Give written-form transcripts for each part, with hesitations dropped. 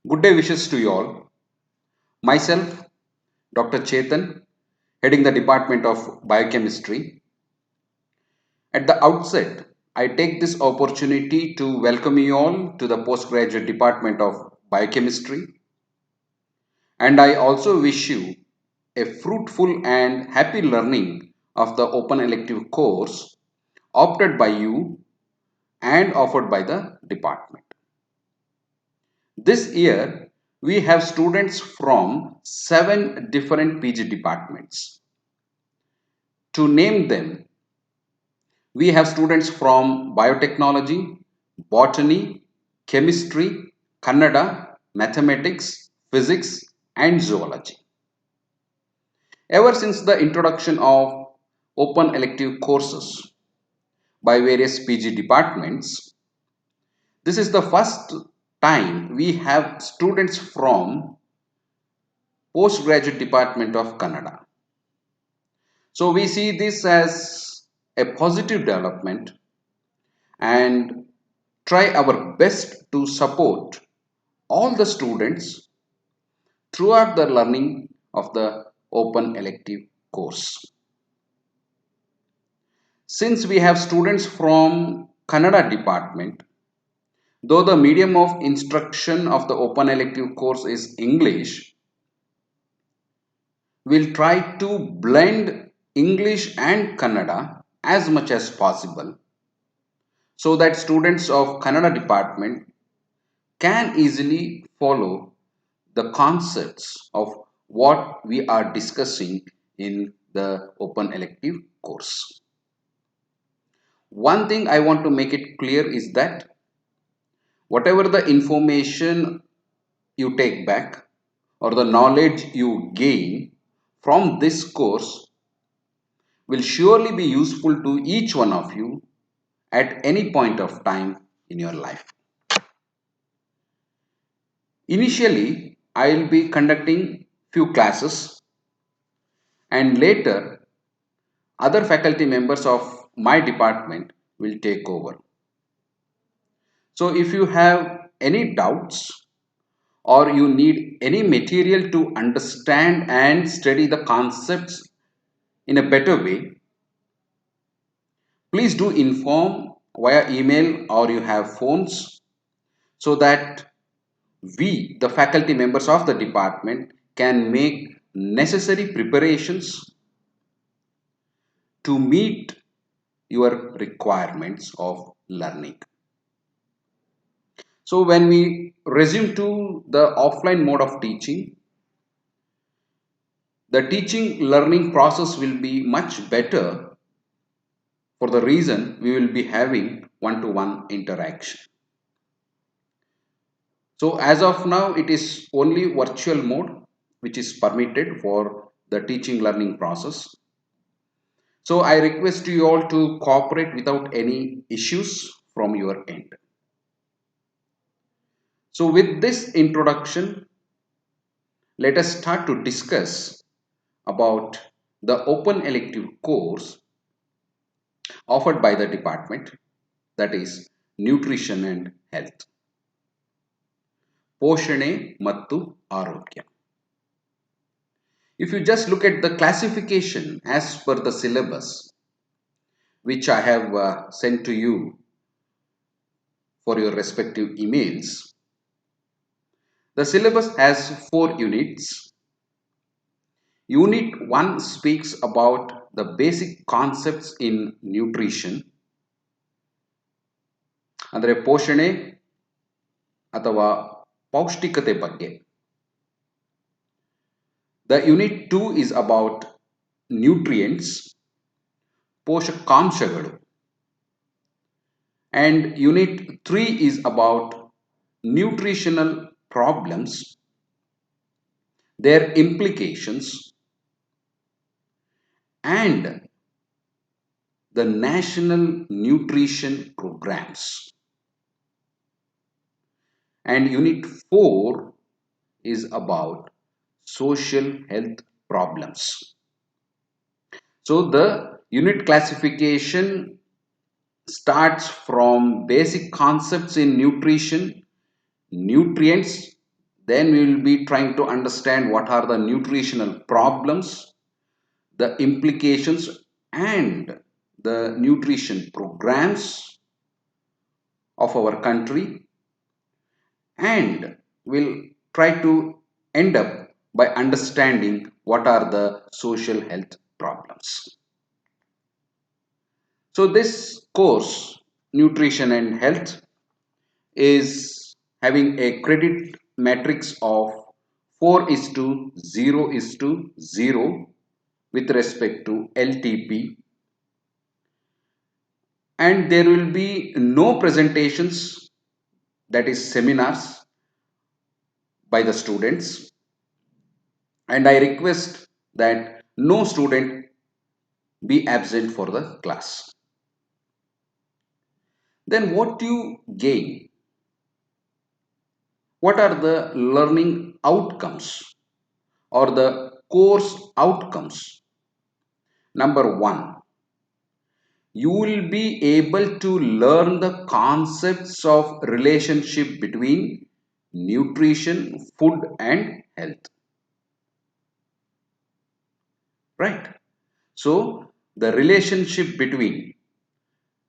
Good day wishes to you all. Myself, Dr. Chetan, heading the Department of Biochemistry. At the outset, I take this opportunity to welcome you all to the Postgraduate Department of Biochemistry, and I also wish you a fruitful and happy learning of the open elective course opted by you and offered by the department. This year, we have students from 7 different PG departments. To name them, we have students from biotechnology, botany, chemistry, Kannada, mathematics, physics, and zoology. Ever since the introduction of open elective courses by various PG departments, this is the first time we have students from postgraduate department of Kannada. So we see this as a positive development and try our best to support all the students throughout the learning of the open elective course. Since we have students from Kannada department, though the medium of instruction of the open elective course is English, we'll try to blend English and Kannada as much as possible so that students of Kannada department can easily follow the concepts of what we are discussing in the open elective course. One thing I want to make it clear is that whatever the information you take back or the knowledge you gain from this course will surely be useful to each one of you at any point of time in your life. Initially, I will be conducting few classes and later other faculty members of my department will take over. So if you have any doubts or you need any material to understand and study the concepts in a better way, please do inform via email or you have phones so that we, the faculty members of the department, can make necessary preparations to meet your requirements of learning. So when we resume to the offline mode of teaching, the teaching learning process will be much better for the reason we will be having one-to-one interaction. So as of now, it is only virtual mode which is permitted for the teaching learning process. So I request you all to cooperate without any issues from your end. So with this introduction, let us start to discuss about the open elective course offered by the department, that is nutrition and health. Poshane ಮತ್ತು ಆರೋಗ್ಯ. If you just look at the classification as per the syllabus which I have sent to you for your respective emails, the syllabus has 4 units. Unit 1 speaks about the basic concepts in nutrition, ಅಂದರೆ ಪೋಷಣೆ ಅಥವಾ ಪೌಷ್ಟಿಕತೆ ಬಗ್ಗೆ. The unit 2 is about nutrients, ಪೋಷಕಾಂಶಗಳು, and unit 3 is about nutritional problems, their implications, and the national nutrition programs. And unit 4 is about social health problems. So the unit classification starts from basic concepts in nutrition, nutrients, Then we will be trying to understand what are the nutritional problems, the implications, and the nutrition programs of our country, and we'll try to end up by understanding what are the social health problems. So this course, Nutrition and Health, is having a credit matrix of 4 is to 0 is to 0 with respect to LTP, and there will be no presentations, that is seminars, by the students, and I request that no student be absent for the class. Then what do you gain? What are the learning outcomes or the course outcomes? Number one, you will be able to learn the concepts of relationship between nutrition, food and health. Right? So the relationship between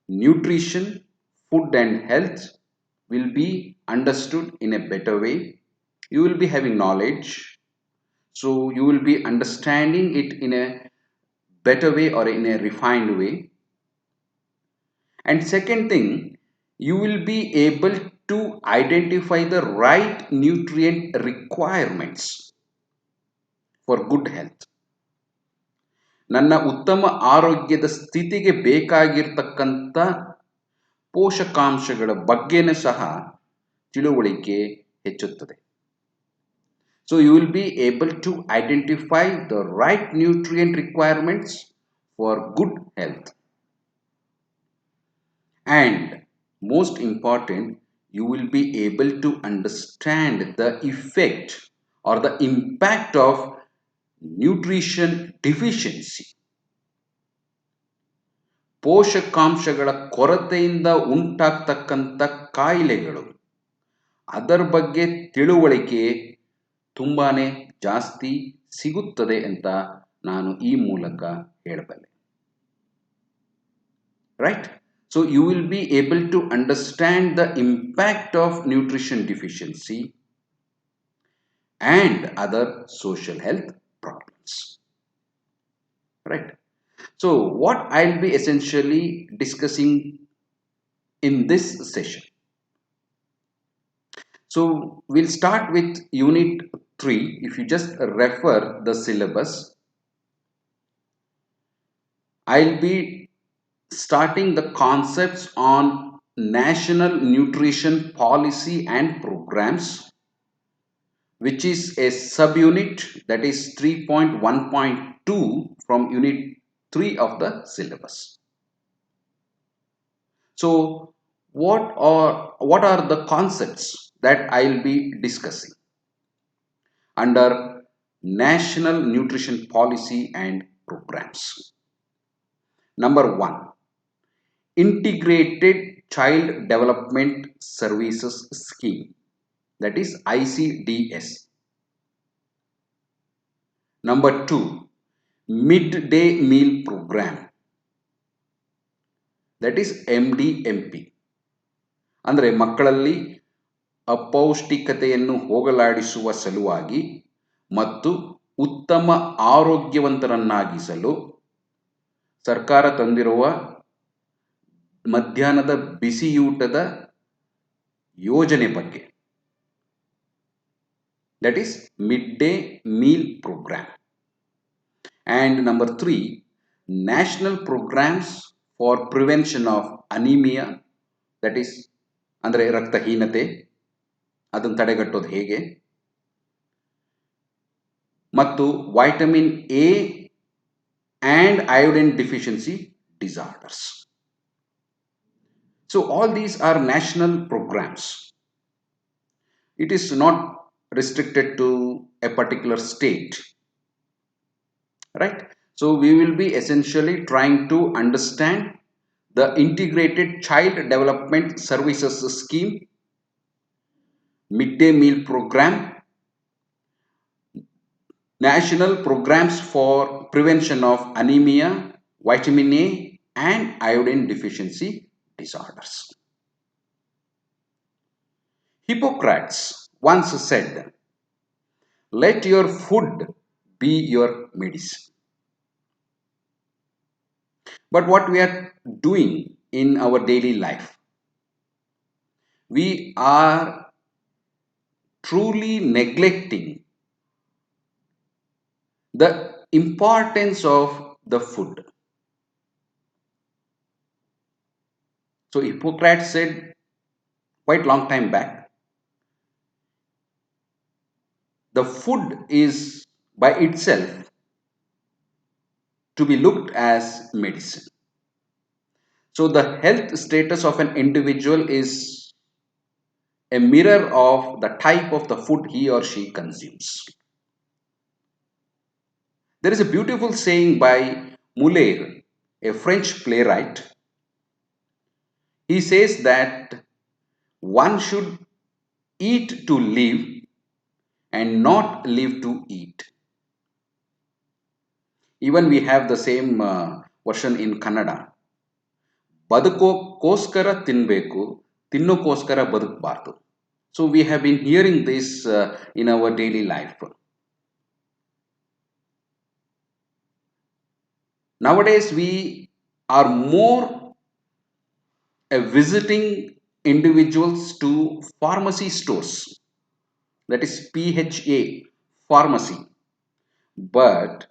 nutrition, food and health will be understood in a better way. You will be having knowledge. So you will be understanding it in a better way or in a refined way. And second thing, you will be able to identify the right nutrient requirements for good health. ನನ್ನ ಉತ್ತಮ ಆರೋಗ್ಯದ ಸ್ಥಿತಿಗೆ ಬೇಕಾಗಿರ್ತಕ್ಕಂಥ ಪೋಷಕಾಂಶಗಳ ಬಗ್ಗೆನೂ ಸಹ ತಿಳುವಳಿಕೆ ಹೆಚ್ಚುತ್ತದೆ. So you will be able to identify the right nutrient requirements for good health. And most important, you will be able to understand the effect or the impact of nutrition deficiency. ಪೋಷಕಾಂಶಗಳ ಕೊರತೆಯಿಂದ ಉಂಟಾಗ್ತಕ್ಕಂಥ ಕಾಯಿಲೆಗಳು, ಅದರ ಬಗ್ಗೆ ತಿಳುವಳಿಕೆ ತುಂಬಾನೇ ಜಾಸ್ತಿ ಸಿಗುತ್ತದೆ ಅಂತ ನಾನು ಈ ಮೂಲಕ ಹೇಳಬಲ್ಲೆ. Right? So you will be able to understand the impact of nutrition deficiency and other social health problems. Right? So what I'll be essentially discussing in this session. So we'll start with unit 3. If you just refer the syllabus, I'll be starting the concepts on national nutrition policy and programs, which is a subunit, that is 3.1.2 from unit 3 of the syllabus. So what are the concepts that I'll be discussing under national nutrition policy and programs? Number 1, Integrated Child Development Services Scheme, that is ICDS. Number 2, Midday Meal Program, that is MDMP. ಅಂದರೆ ಮಕ್ಕಳಲ್ಲಿ ಅಪೌಷ್ಟಿಕತೆಯನ್ನು ಹೋಗಲಾಡಿಸುವ ಸಲುವಾಗಿ ಮತ್ತು ಉತ್ತಮ ಆರೋಗ್ಯವಂತರನ್ನಾಗಿಸಲು ಸರ್ಕಾರ ತಂದಿರುವ ಮಧ್ಯಾಹ್ನದ ಬಿಸಿಯೂಟದ ಯೋಜನೆ ಬಗ್ಗೆ, that is midday meal program. And number 3, national programs for prevention of anemia, that is ಅಂದರೆ ರಕ್ತಹೀನತೆ, ಅದನ್ನು ತಡೆಗಟ್ಟೋದು ಹೇಗೆ, ಮತ್ತು vitamin A and iodine deficiency disorders. So all these are national programs. It is not restricted to a particular state, right? So we will be essentially trying to understand the Integrated Child Development Services Scheme, Midday Meal Program, national programs for prevention of anemia, vitamin A, and iodine deficiency disorders. Hippocrates once said, let your food be your medicine. But what we are doing in our daily life, we are truly neglecting the importance of the food. So Hippocrates said quite long time back, the food is by itself to be looked as medicine. So the health status of an individual is a mirror of the type of the food he or she consumes. There is a beautiful saying by Molière, a French playwright. He says that one should eat to live and not live to eat. Even we have the same version in Kannada. ಬದುಕೋಸ್ಕರ ತಿನ್ಬೇಕು ತಿನ್ನೋಕ್ಕೋಸ್ಕರ ಬದುಕಬಾರ್ದು. So we have been hearing this in our daily life. Nowadays we are more visiting individuals to pharmacy stores, that is PHA pharmacy, but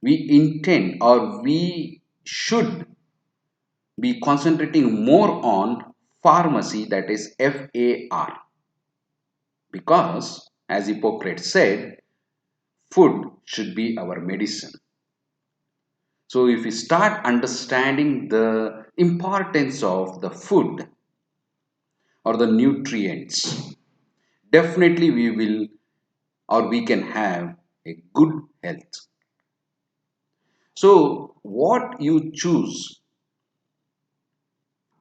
we intend or we should be concentrating more on pharmacy, that is FAR, because as Hippocrates said, food should be our medicine. So if we start understanding the importance of the food or the nutrients, definitely we will or we can have a good health. So what you choose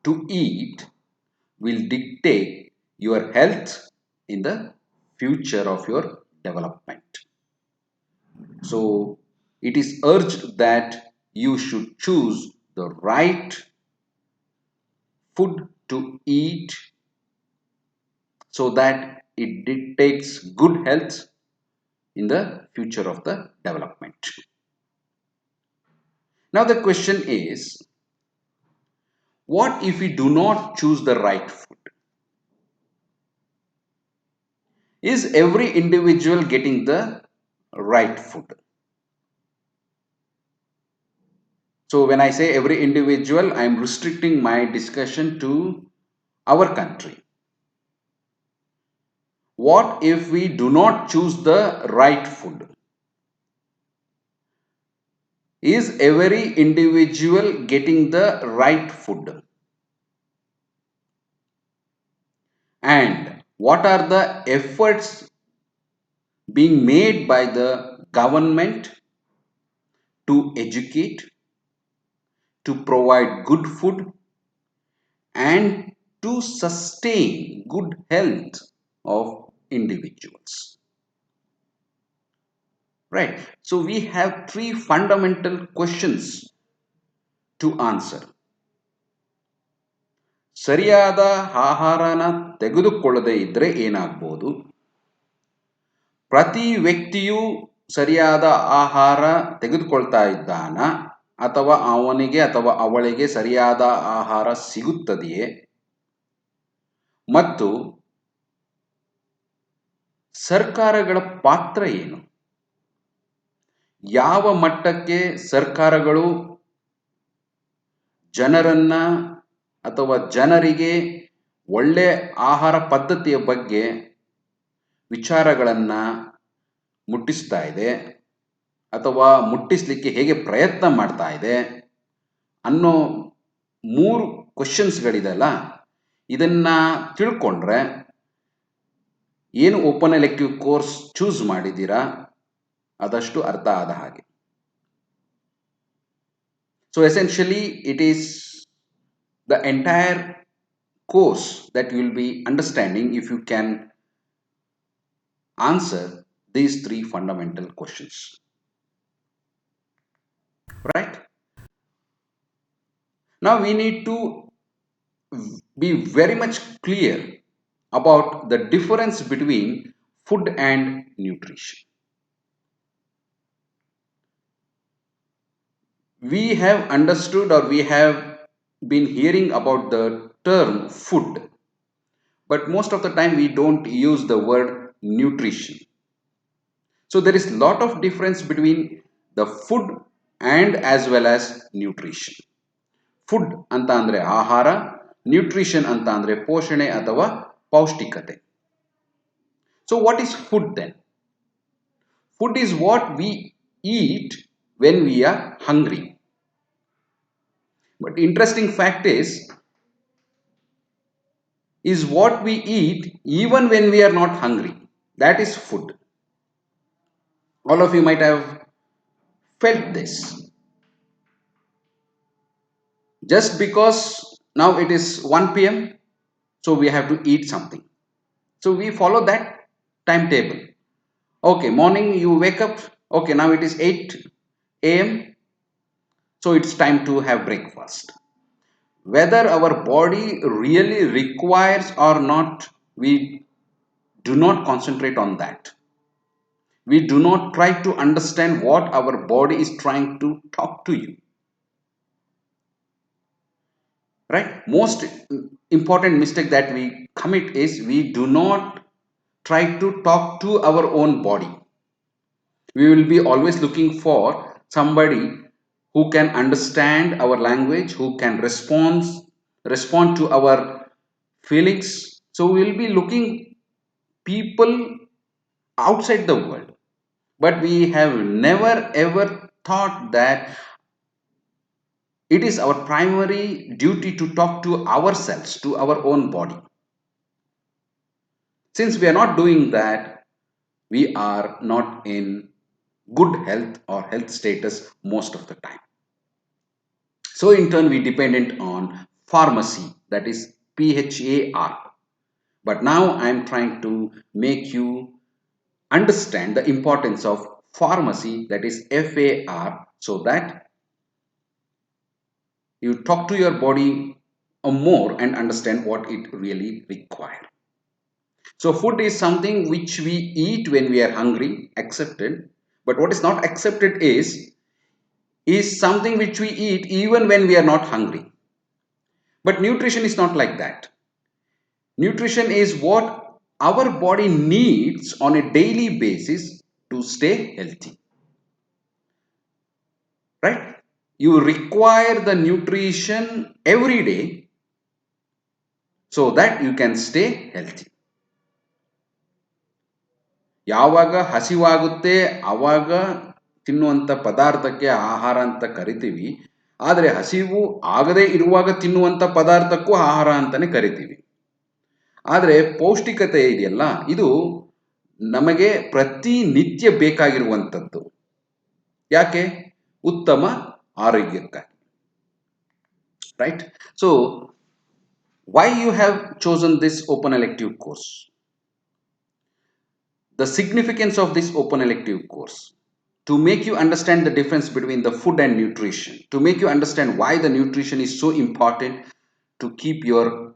to eat will dictate your health in the future of your development. So it is urged that you should choose the right food to eat so that it dictates good health in the future of the development. Now the question is, what if we do not choose the right food? Is every individual getting the right food? So when I say every individual, I am restricting my discussion to our country. What if we do not choose the right food? Is every individual getting the right food? And what are the efforts being made by the government to educate, to provide good food, and to sustain good health of individuals? Right. So we have three fundamental questions to answer. ಸರಿಯಾದ ಆಹಾರನ ತೆಗೆದುಕೊಳ್ಳದೆ ಇದ್ರೆ ಏನಾಗ್ಬೋದು? ಪ್ರತಿ ವ್ಯಕ್ತಿಯು ಸರಿಯಾದ ಆಹಾರ ತೆಗೆದುಕೊಳ್ತಾ ಇದ್ದಾನ ಅಥವಾ ಅವನಿಗೆ ಅಥವಾ ಅವಳಿಗೆ ಸರಿಯಾದ ಆಹಾರ ಸಿಗುತ್ತದೆಯೇ? ಮತ್ತು ಸರ್ಕಾರಗಳ ಪಾತ್ರ ಏನು? ಯಾವ ಮಟ್ಟಕ್ಕೆ ಸರ್ಕಾರಗಳು ಜನರನ್ನ ಅಥವಾ ಜನರಿಗೆ ಒಳ್ಳೆ ಆಹಾರ ಪದ್ಧತಿಯ ಬಗ್ಗೆ ವಿಚಾರಗಳನ್ನು ಮುಟ್ಟಿಸ್ತಾ ಇದೆ ಅಥವಾ ಮುಟ್ಟಿಸ್ಲಿಕ್ಕೆ ಹೇಗೆ ಪ್ರಯತ್ನ ಮಾಡ್ತಾ ಇದೆ ಅನ್ನೋ ಮೂರು ಕ್ವಶನ್ಸ್ಗಳಿದೆಲ್ಲ, ಇದನ್ನ ತಿಳ್ಕೊಂಡ್ರೆ ಏನು ಓಪನ್ ಎಲೆಕ್ಟಿವ್ ಕೋರ್ಸ್ ಚೂಸ್ ಮಾಡಿದ್ದೀರಾ ಅದಷ್ಟು ಅರ್ಥ ಆದ ಹಾಗೆ. So essentially it is the entire course that you will be understanding if you can answer these three fundamental questions. Right? Now we need to be very much clear about the difference between food and nutrition. We have understood, or we have been hearing about the term food, but most of the time we don't use the word nutrition. So there is a lot of difference between the food and as well as nutrition. Food ಅಂತ ಅಂದ್ರೆ ಆಹಾರ, nutrition ಅಂತ ಅಂದ್ರೆ ಪೋಷಣೆ ಅಥವಾ ಪೌಷ್ಟಿಕತೆ. So what is food then? Food is what we eat when we are hungry. But interesting fact is what we eat even when we are not hungry. That is food. All of you might have felt this. Just because now it is 1 p.m, so we have to eat something. So we follow that timetable. Okay, morning you wake up, okay, now it is 8 a.m, so it's time to have breakfast. Whether our body really requires or not, we do not concentrate on that. We do not try to understand what our body is trying to talk to you. Right? Most important mistake that we commit is we do not try to talk to our own body. We will be always looking for somebody who can understand our language, who can respond to our feelings. So we will be looking people outside the world, but we have never ever thought that it is our primary duty to talk to ourselves, to our own body. Since we are not doing that, we are not in good health or health status most of the time. So in turn we dependent on pharmacy, that is PHAR. But now I am trying to make you understand the importance of pharmacy, that is FAR, so that you talk to your body more and understand what it really requires. So food is something which we eat when we are hungry, accepted. But what is not accepted is something which we eat even when we are not hungry. But nutrition is not like that. Nutrition is what our body needs on a daily basis to stay healthy. Right? You require the nutrition every day so that you can stay healthy. ಯಾವಾಗ ಹಸಿವಾಗುತ್ತೆ ಆವಾಗ ತಿನ್ನುವಂಥ ಪದಾರ್ಥಕ್ಕೆ ಆಹಾರ ಅಂತ ಕರಿತೀವಿ. ಆದರೆ ಹಸಿವು ಆಗದೇ ಇರುವಾಗ ತಿನ್ನುವಂಥ ಪದಾರ್ಥಕ್ಕೂ ಆಹಾರ ಅಂತಾನೆ ಕರಿತೀವಿ. ಆದರೆ ಪೌಷ್ಟಿಕತೆ ಇದೆಯಲ್ಲ, ಇದು ನಮಗೆ ಪ್ರತಿನಿತ್ಯ ಬೇಕಾಗಿರುವಂಥದ್ದು. ಯಾಕೆ? ಉತ್ತಮ ಆರೋಗ್ಯಕ್ಕಾಗಿ. Right? So why you have chosen this open elective course? The significance of this open elective course, to make you understand the difference between the food and nutrition, to make you understand why the nutrition is so important to keep your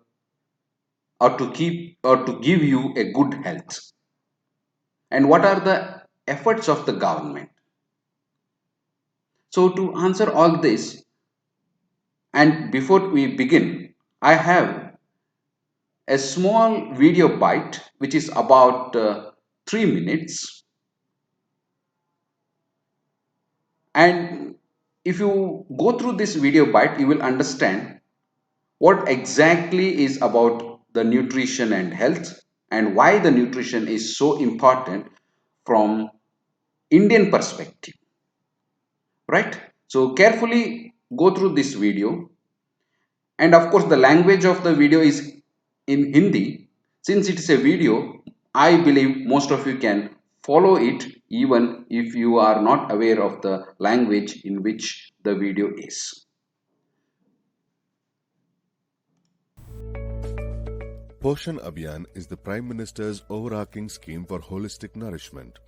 or to give you a good health, and what are the efforts of the government. So to answer all this, and before we begin, I have a small video bite which is about 3 minutes. And if you go through this video bite, you will understand what exactly is about the nutrition and health, and why the nutrition is so important from Indian perspective. Right? So carefully go through this video. And of course the language of the video is in Hindi. Since it is a video, I believe most of you can follow it even if you are not aware of the language in which the video is. Poshan Abhiyan is the Prime Minister's overarching scheme for holistic nourishment.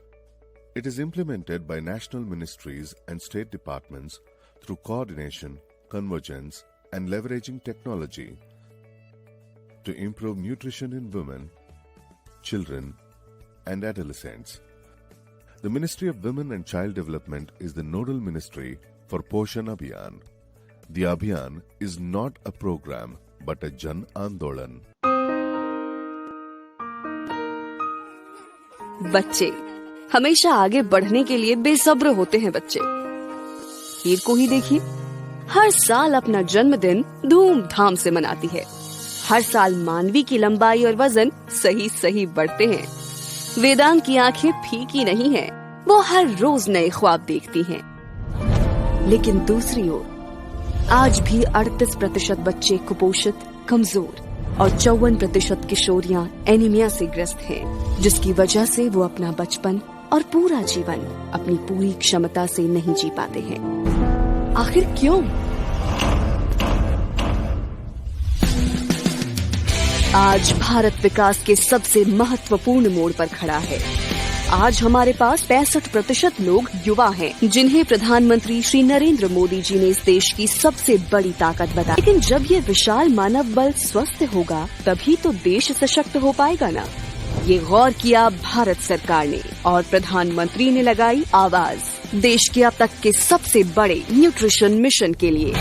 It is implemented by national ministries and state departments through coordination, convergence, and leveraging technology to improve nutrition in women, children, and adolescents. The Ministry of Women and Child Development is the nodal ministry for Poshan Abhiyan. The Abhiyan is not a program but a Jan Andolan. बच्चे हमेशा आगे बढ़ने के लिए बेसब्र होते हैं। बच्चे हीर को ही देखिए, हर साल अपना जन्मदिन धूमधाम से मनाती है। हर साल मानवी की लंबाई और वजन सही सही बढ़ते हैं। वेदांग की आंखें फीकी नहीं हैं, वो हर रोज नए ख्वाब देखती हैं। लेकिन दूसरी ओर आज भी 38% बच्चे कुपोषित, कमजोर और 54% किशोरियां एनीमिया से ग्रस्त हैं, जिसकी वजह से वो अपना बचपन और पूरा जीवन अपनी पूरी क्षमता से नहीं जी पाते हैं। आखिर क्यों? आज भारत विकास के सबसे महत्वपूर्ण मोड़ पर खड़ा है। आज हमारे पास 65% लोग युवा हैं, जिन्हें प्रधानमंत्री श्री नरेंद्र मोदी जी ने इस देश की सबसे बड़ी ताकत बताई। लेकिन जब ये विशाल मानव बल स्वस्थ होगा, तभी तो देश सशक्त हो पाएगा ना। ये गौर किया भारत सरकार ने और प्रधानमंत्री ने लगाई आवाज देश के अब तक के सबसे बड़े न्यूट्रिशन मिशन के लिए,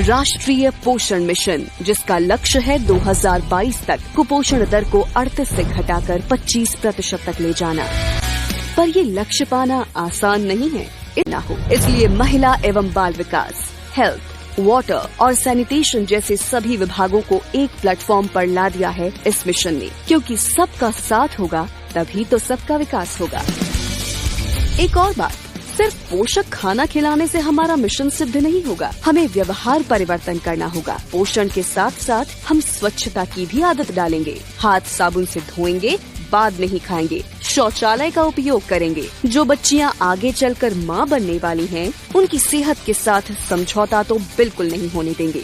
राष्ट्रीय पोषण मिशन, जिसका लक्ष्य है 2022 तक कुपोषण दर को 38 से घटाकर 25% तक ले जाना। पर ये लक्ष्य पाना आसान नहीं है, इतना हो। इसलिए महिला एवं बाल विकास, हेल्थ, वाटर और सैनिटेशन जैसे सभी विभागों को एक प्लेटफॉर्म पर ला दिया है इस मिशन ने, क्योंकि सबका साथ होगा तभी तो सबका विकास होगा। एक और बात, सिर्फ पोषक खाना खिलाने से हमारा मिशन सिद्ध नहीं होगा, हमें व्यवहार परिवर्तन करना होगा। पोषण के साथ साथ हम स्वच्छता की भी आदत डालेंगे। हाथ साबुन से धोएंगे, बाद में ही खाएंगे, शौचालय का उपयोग करेंगे। जो बच्चियां आगे चलकर मां बनने वाली हैं, उनकी सेहत के साथ समझौता तो बिल्कुल नहीं होने देंगे।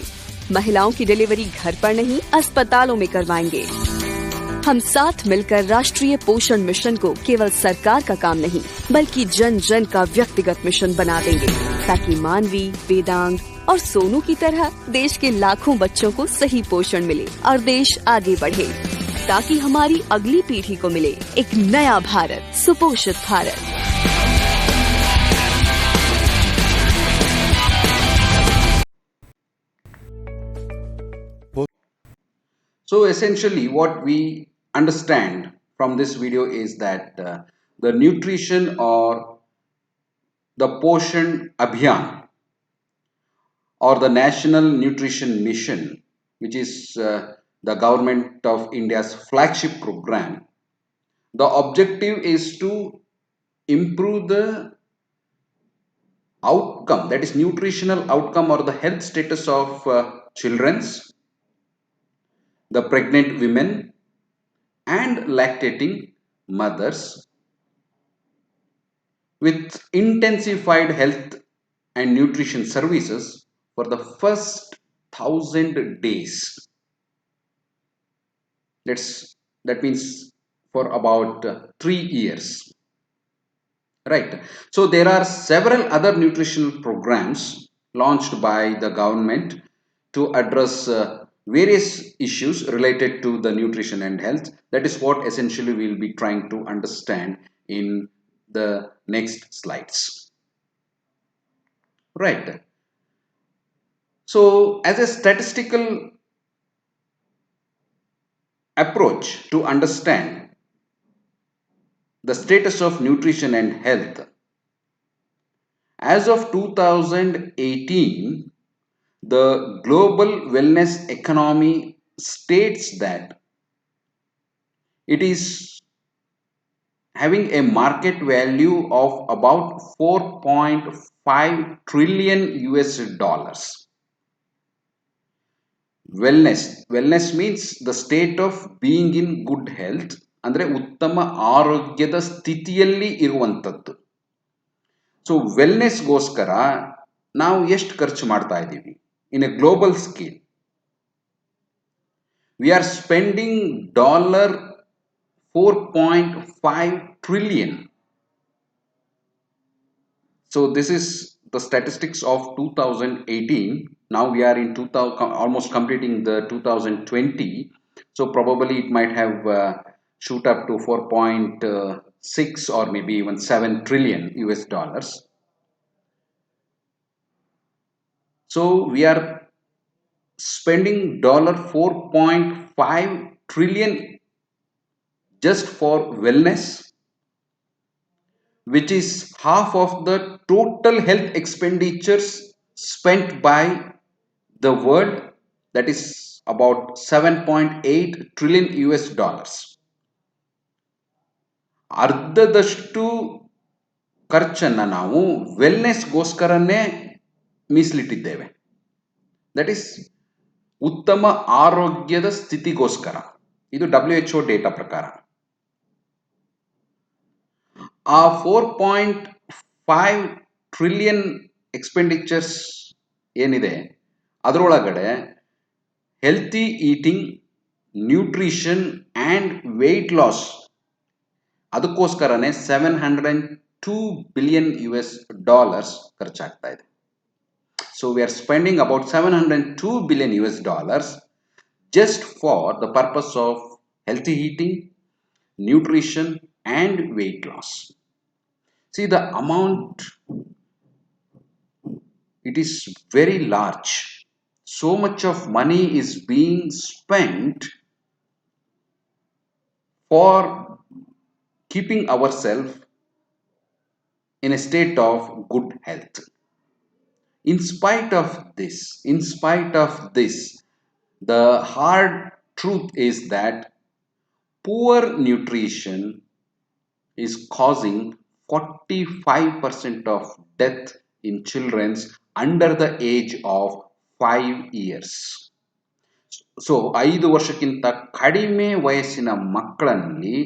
महिलाओं की डिलीवरी घर पर नहीं, अस्पतालों में करवाएंगे। हम साथ मिलकर राष्ट्रीय पोषण मिशन को केवल सरकार का काम नहीं, बल्कि जन जन का व्यक्तिगत मिशन बना देंगे, ताकि मानवी, वेदांग और सोनू की तरह देश के लाखों बच्चों को सही पोषण मिले और देश आगे बढ़े, ताकि हमारी अगली पीढ़ी को मिले एक नया भारत, सुपोषित Bharat. So essentially what we understand from this video is that the nutrition or the Poshan Abhiyan or the National Nutrition Mission, which is the government of India's flagship program, the objective is to improve the outcome, that is nutritional outcome or the health status of children's, the pregnant women and lactating mothers with intensified health and nutrition services for the first 1,000 days. That means for about 3 years. Right. So there are several other nutritional programs launched by the government to address various issues related to the nutrition and health. That is what essentially we'll be trying to understand in the next slides. Right. So as a statistical approach to understand the status of nutrition and health, as of 2018, the global wellness economy states that it is having a market value of about 4.5 trillion US dollars. Wellness means the state of being in good health, ಅಂದ್ರೆ ಉತ್ತಮ ಆರೋಗ್ಯದ ಸ್ಥಿತಿಯಲ್ಲಿ ಇರುವಂತದ್ದು. So ವೆಲ್ನೆಸ್ಗೋಸ್ಕರ ನಾವು ಎಷ್ಟು ಖರ್ಚು ಮಾಡ್ತಾ ಇದ್ದೀವಿ in a global scale? We are spending $4.5 trillion So this is the statistics of 2018. Now we are in 2000, almost completing the 2020. So probably it might have shoot up to 4.6 or maybe even 7 trillion US dollars. So we are spending dollar 4.5 trillion just for wellness, which is half of the total health expenditures spent by the world, that is about 7.8 trillion US dollars. ಅರ್ಧದಷ್ಟು ಖರ್ಚನ್ನು ನಾವು ವೆಲ್ನೆಸ್ಗೋಸ್ಕರನೇ ಮೀಸಲಿಟ್ಟಿದ್ದೇವೆ. That is ಉತ್ತಮ ಆರೋಗ್ಯದ ಸ್ಥಿತಿಗೋಸ್ಕರ. ಇದು WHO data ಪ್ರಕಾರ. ಆ 4.5 trillion expenditures ಏನಿದೆ ಅದರೊಳಗಡೆ healthy eating, nutrition and weight loss ಅದಕ್ಕೋಸ್ಕರನೇ $702 ಬಿಲಿಯನ್ ಖರ್ಚಾಗ್ತಾ ಇದೆ. So we are spending about $702 billion just for the purpose of healthy eating, nutrition and weight loss. See the amount, it is very large. So much of money is being spent for keeping ourselves in a state of good health. In spite of this, the hard truth is that poor nutrition is causing 45% of death in children under the age of 5 years. So 5 ವರ್ಷಕ್ಕಿಂತ ಕಡಿಮೆ ವಯಸ್ಸಿನ ಮಕ್ಕಳಲ್ಲಿ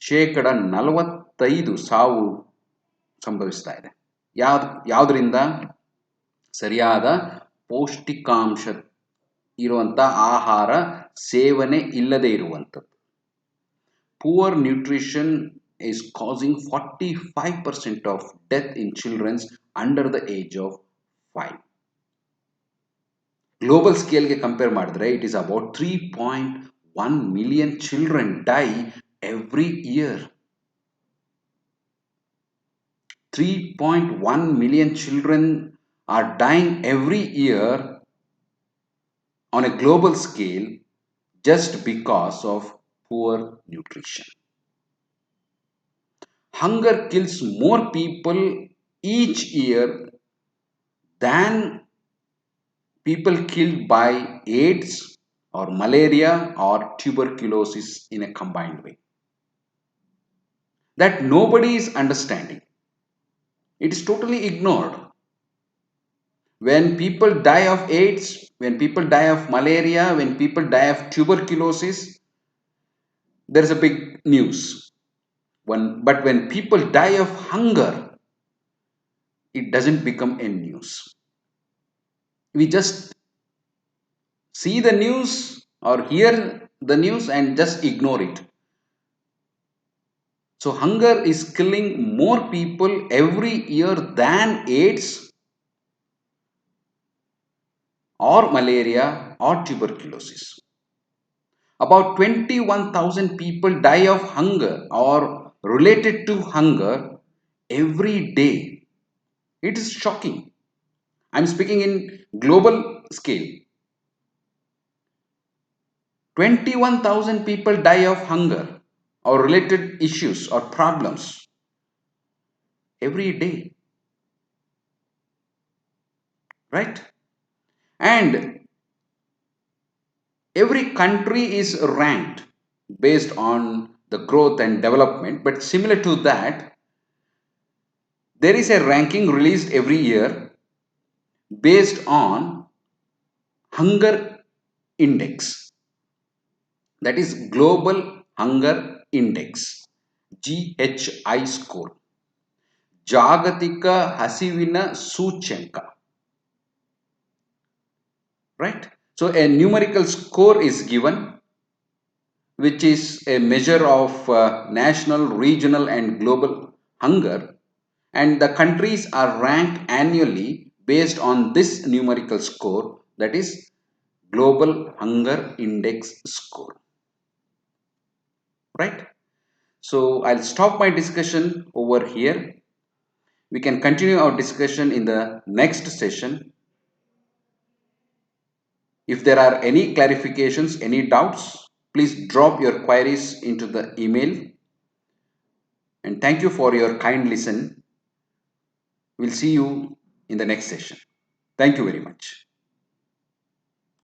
45% ಸಾವು ಸಂಭವಿಸ್ತಾ ಇದೆ. ಯಾವುದರಿಂದ? ಸರಿಯಾದ ಪೌಷ್ಟಿಕಾಂಶ ಇರುವಂಥ ಆಹಾರ ಸೇವನೆ ಇಲ್ಲದೆ ಇರುವಂಥದ್ದು. Poor nutrition is causing 45% of death in children under the age of 5. Global ಸ್ಕೇಲ್ಗೆ ಕಂಪೇರ್ ಮಾಡಿದ್ರೆ it is about 3.1 million children die every year. 3.1 million children are dying every year on a global scale just because of poor nutrition. Hunger kills more people each year than people killed by AIDS or malaria or tuberculosis in a combined way. That nobody is understanding. It is totally ignored. When people die of AIDS, when people die of malaria, when people die of tuberculosis, there is a big news. But when people die of hunger, it doesn't become a news. We just see the news or hear the news and just ignore it. So hunger is killing more people every year than AIDS or malaria or tuberculosis. About 21,000 people die of hunger or related to hunger every day. It is shocking. I'm speaking in global scale. 21,000 people die of hunger or related issues or problems every day. Right? And every country is ranked based on the growth and development, but similar to that, there is a ranking released every year based on hunger index. That is Global Hunger Index, GHI score. ಜಾಗತಿಕ ಹಸಿವಿನ ಸೂಚ್ಯಂಕ. Right? So a numerical score is given, which is a measure of national, regional and global hunger, and the countries are ranked annually based on this numerical score, that is Global Hunger Index score. Right? So I'll stop my discussion over here. We can continue our discussion in the next session. If there are any clarifications, any doubts, please drop your queries into the email. And thank you for your kind listen. We'll see you in the next session. Thank you very much.